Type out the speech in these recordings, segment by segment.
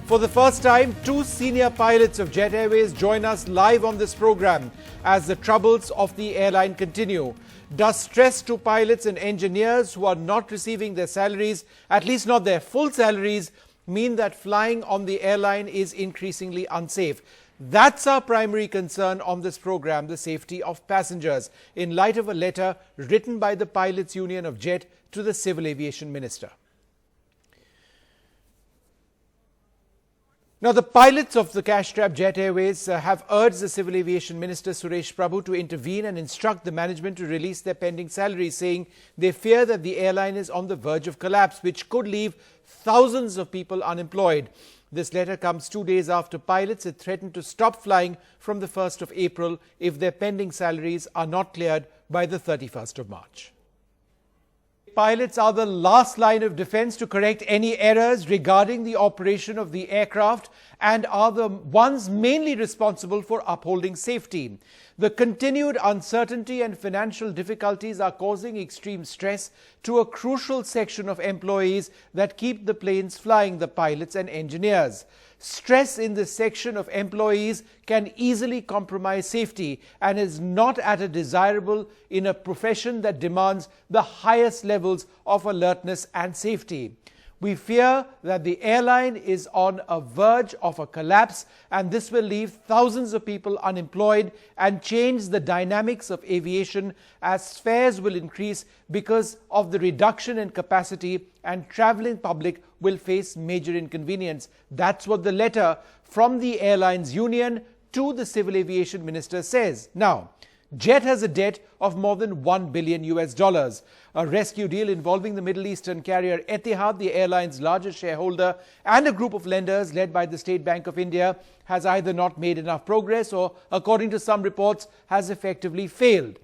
For the first time, two senior pilots of Jet Airways join us live on this program as the troubles of the airline continue. Does stress to pilots and engineers who are not receiving their salaries, at least not their full salaries, mean that flying on the airline is increasingly unsafe? That's our primary concern on this program, the safety of passengers, in light of a letter written by the Pilots Union of Jet to the Civil Aviation Minister. Now, the pilots of the cash-strapped Jet Airways have urged the Civil Aviation Minister Suresh Prabhu to intervene and instruct the management to release their pending salaries, saying they fear that the airline is on the verge of collapse, which could leave thousands of people unemployed. This letter comes 2 days after pilots had threatened to stop flying from the 1st of April if their pending salaries are not cleared by the 31st of March. Pilots are the last line of defense to correct any errors regarding the operation of the aircraft and are the ones mainly responsible for upholding safety. The continued uncertainty and financial difficulties are causing extreme stress to a crucial section of employees that keep the planes flying, the pilots and engineers. Stress in this section of employees can easily compromise safety and is not at a desirable in a profession that demands the highest levels of alertness and safety. We fear that the airline is on a verge of a collapse, and this will leave thousands of people unemployed and change the dynamics of aviation, as fares will increase because of the reduction in capacity and traveling public will face major inconvenience. That's what the letter from the airlines union to the Civil Aviation Minister says. Now, Jet has a debt of more than $1 billion. A rescue deal involving the Middle Eastern carrier Etihad, the airline's largest shareholder, and a group of lenders led by the State Bank of India has either not made enough progress or, according to some reports, has effectively failed.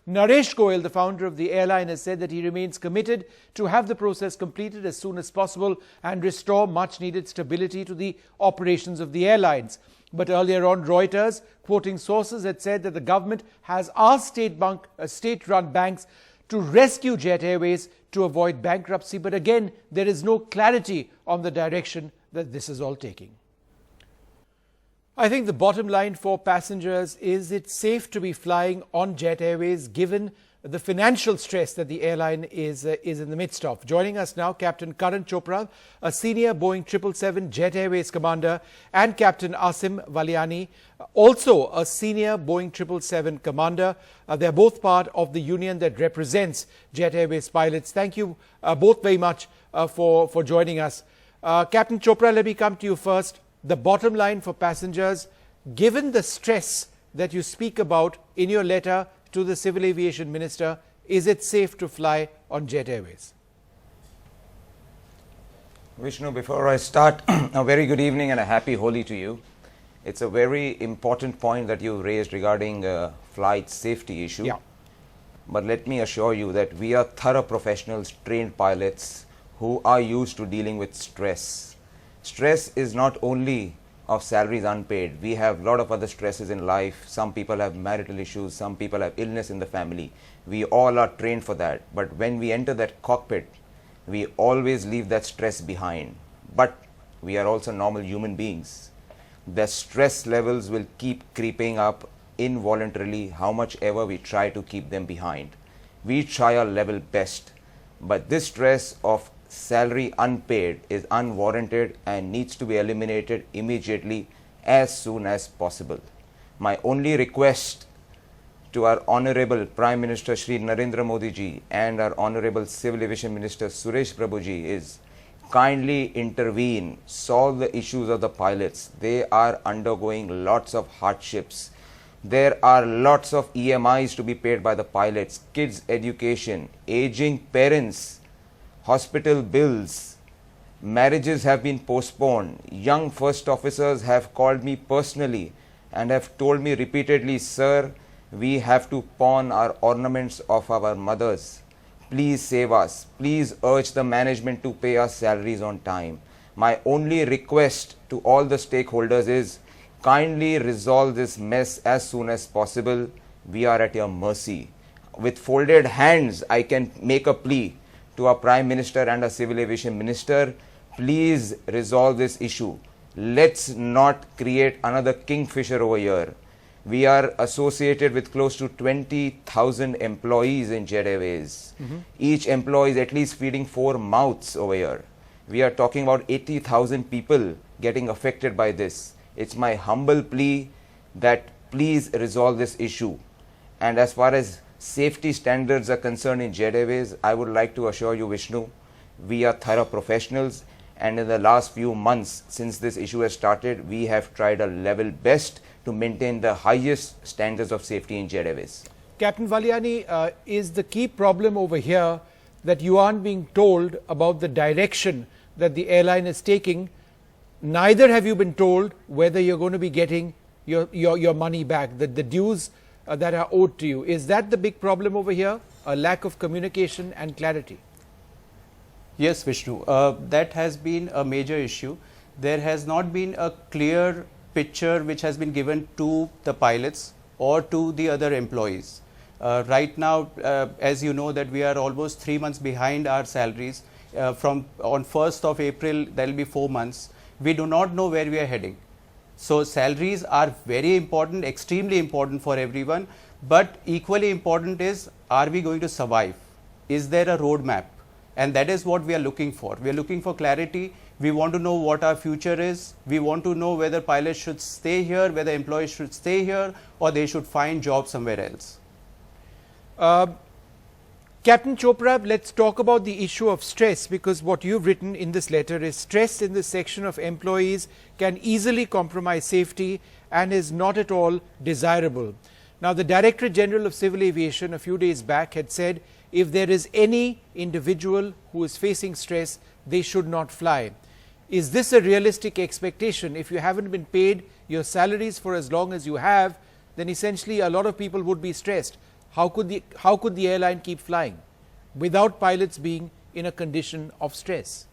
Naresh Goyal, the founder of the airline, has said that he remains committed to have the process completed as soon as possible and restore much-needed stability to the operations of the airlines. But earlier on, Reuters, quoting sources, had said that the government has asked state-run banks to rescue Jet Airways to avoid bankruptcy. But again, there is no clarity on the direction that this is all taking. I think the bottom line for passengers is it's safe to be flying on Jet Airways given the financial stress that the airline is in the midst of. Joining us now, Captain Karan Chopra, a senior Boeing 777 Jet Airways commander, and Captain Asim Valiani, also a senior Boeing 777 commander. They're both part of the union that represents Jet Airways pilots. Thank you both very much for joining us. Captain Chopra, let me come to you first. The bottom line for passengers, given the stress that you speak about in your letter to the Civil Aviation Minister, is it safe to fly on Jet Airways? Vishnu, before I start, a very good evening and a happy Holi to you. It's a very important point that you raised regarding flight safety issue. Yeah. But let me assure you that we are thorough professionals, trained pilots who are used to dealing with stress. Stress is not only of salaries unpaid. We have a lot of other stresses in life. Some people have marital issues, some people have illness in the family. We all are trained for that. But when we enter that cockpit, we always leave that stress behind. But we are also normal human beings. The stress levels will keep creeping up involuntarily, how much ever we try to keep them behind. We try our level best, but this stress of salary unpaid is unwarranted and needs to be eliminated immediately as soon as possible. My only request to our Honorable Prime Minister Shri Narendra Modi ji and our Honorable Civil Aviation Minister Suresh Prabhu ji is kindly intervene, solve the issues of the pilots. They are undergoing lots of hardships. There are lots of EMIs to be paid by the pilots, kids' education, aging parents, hospital bills, marriages have been postponed. Young first officers have called me personally and have told me repeatedly, sir, we have to pawn our ornaments of our mothers. Please save us. Please urge the management to pay us salaries on time. My only request to all the stakeholders is kindly resolve this mess as soon as possible. We are at your mercy. With folded hands, I can make a plea to our Prime Minister and our Civil Aviation Minister. Please resolve this issue. let's not create another kingfisher over here. We are associated with close to 20,000 employees in Jet Airways. Each employee is at least feeding 4 mouths over here. We are talking about 80,000 people getting affected by this. It's my humble plea that please resolve this issue. And as far as safety standards are concerned in Jet Airways, I would like to assure you, Vishnu, we are thorough professionals, and in the last few months since this issue has started, we have tried our level best to maintain the highest standards of safety in Jet Airways. Captain Valiani, is the key problem over here that you aren't being told about the direction that the airline is taking? Neither have you been told whether you're going to be getting your money back, the dues that are owed to you. Is that the big problem over here? A lack of communication and clarity? Yes, Vishnu, that has been a major issue. There has not been a clear picture which has been given to the pilots or to the other employees. Right now, as you know, that we are almost 3 months behind our salaries. From on 1st of April, there will be 4 months. We do not know where we are heading. So salaries are very important, extremely important for everyone. But equally important is, are we going to survive? Is there a roadmap? And that is what we are looking for. We are looking for clarity. We want to know what our future is. We want to know whether pilots should stay here, whether employees should stay here, or they should find jobs somewhere else. Captain Chopra, let's talk about the issue of stress, because what you've written in this letter is stress in this section of employees can easily compromise safety and is not at all desirable. Now, the Director General of Civil Aviation a few days back had said if there is any individual who is facing stress, they should not fly. Is this a realistic expectation? If you haven't been paid your salaries for as long as you have, then essentially a lot of people would be stressed. How could the airline keep flying without pilots being in a condition of stress?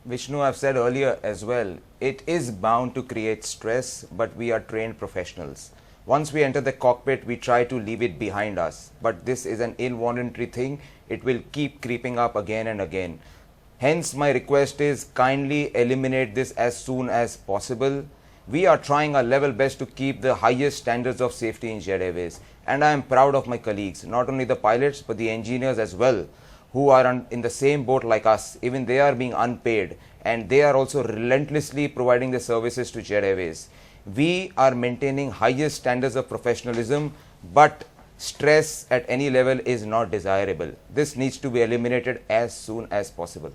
Vishnu, I've said earlier as well, it is bound to create stress, but we are trained professionals. Once we enter the cockpit, we try to leave it behind us. But this is an involuntary thing. It will keep creeping up again and again. Hence, my request is kindly eliminate this as soon as possible. We are trying our level best to keep the highest standards of safety in Jet Airways. And I am proud of my colleagues, not only the pilots, but the engineers as well, who are in the same boat like us. Even they are being unpaid, and they are also relentlessly providing the services to Jet Airways. We are maintaining highest standards of professionalism, but stress at any level is not desirable. This needs to be eliminated as soon as possible.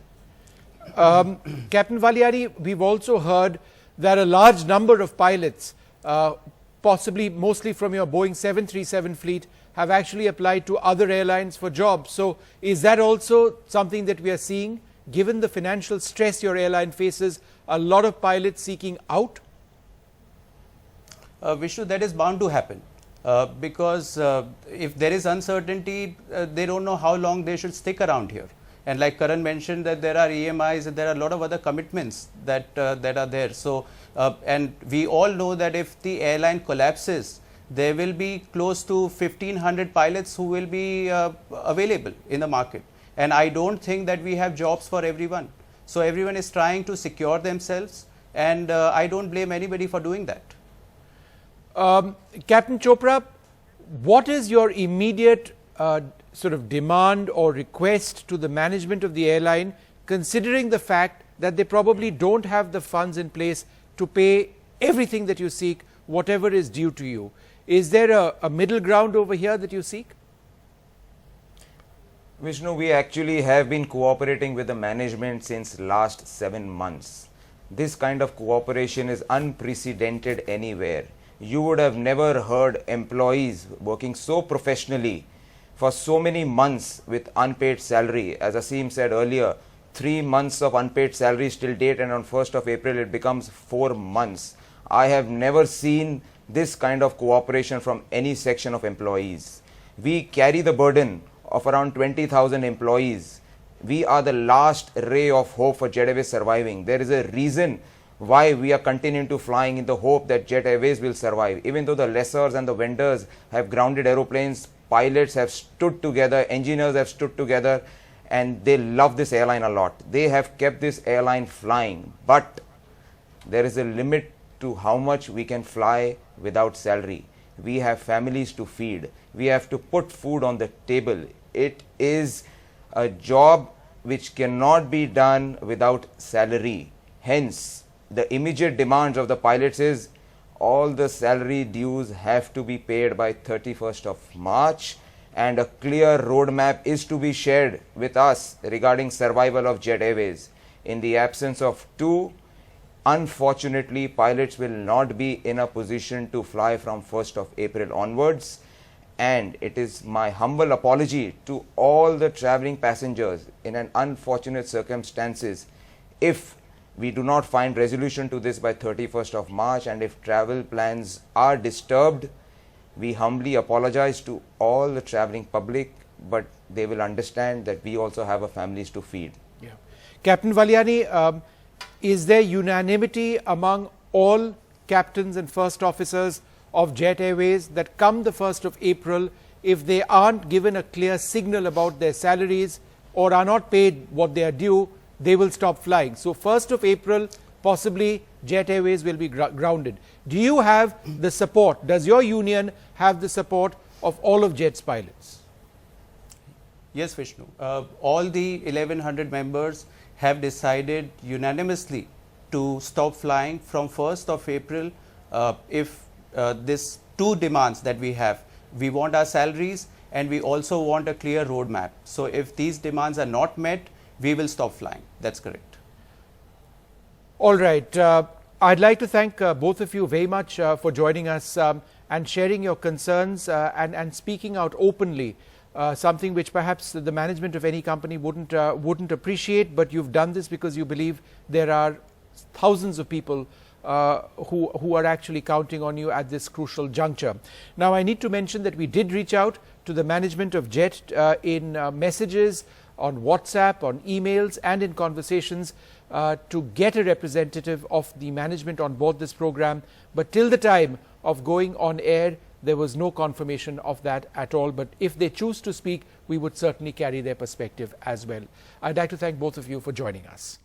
Captain Valiani, we've also heard that a large number of pilots, possibly mostly from your Boeing 737 fleet, have actually applied to other airlines for jobs. So is that also something that we are seeing? Given the financial stress your airline faces, a lot of pilots seeking out? Vishnu, that is bound to happen because if there is uncertainty, they don't know how long they should stick around here. And like Karan mentioned, that there are EMIs and there are a lot of other commitments that are there. So, and we all know that if the airline collapses, there will be close to 1,500 pilots who will be available in the market. And I don't think that we have jobs for everyone. So everyone is trying to secure themselves, and I don't blame anybody for doing that. Captain Chopra, what is your immediate sort of demand or request to the management of the airline, considering the fact that they probably don't have the funds in place to pay everything that you seek, whatever is due to you? Is there a middle ground over here that you seek? Vishnu, we actually have been cooperating with the management since last 7 months. This kind of cooperation is unprecedented anywhere. You would have never heard employees working so professionally for so many months with unpaid salary. As Asim said earlier, 3 months of unpaid salary till date, and on 1st of April it becomes 4 months. I have never seen this kind of cooperation from any section of employees. We carry the burden of around 20,000 employees. We are the last ray of hope for Jet Airways surviving. There is a reason why we are continuing to flying in the hope that Jet Airways will survive. Even though the lessors and the vendors have grounded aeroplanes, pilots have stood together, engineers have stood together, and they love this airline a lot. They have kept this airline flying, but there is a limit to how much we can fly without salary. We have families to feed. We have to put food on the table. It is a job which cannot be done without salary. Hence, the immediate demands of the pilots is all the salary dues have to be paid by 31st of March, and a clear roadmap is to be shared with us regarding survival of Jet Airways. In the absence of two, unfortunately, pilots will not be in a position to fly from 1st of April onwards, and it is my humble apology to all the travelling passengers in an unfortunate circumstances if we do not find resolution to this by 31st of March, and if travel plans are disturbed, we humbly apologize to all the travelling public, but they will understand that we also have a families to feed. Yeah. Captain Valiani, is there unanimity among all captains and first officers of Jet Airways that come the 1st of April, if they aren't given a clear signal about their salaries or are not paid what they are due, they will stop flying? So 1st of April, possibly Jet Airways will be grounded. Do you have the support? Does your union have the support of all of Jet's pilots? Yes, Vishnu. All the 1100 members have decided unanimously to stop flying from 1st of April if this two demands that we have. We want our salaries and we also want a clear roadmap. So if these demands are not met, we will stop flying. That's correct. All right. I'd like to thank both of you very much for joining us and sharing your concerns and speaking out openly. Something which perhaps the management of any company wouldn't appreciate, but you've done this because you believe there are thousands of people who are actually counting on you at this crucial juncture. Now, I need to mention that we did reach out to the management of Jet in messages, on WhatsApp, on emails, and in conversations to get a representative of the management on board this program. But till the time of going on air, there was no confirmation of that at all. But if they choose to speak, we would certainly carry their perspective as well. I'd like to thank both of you for joining us.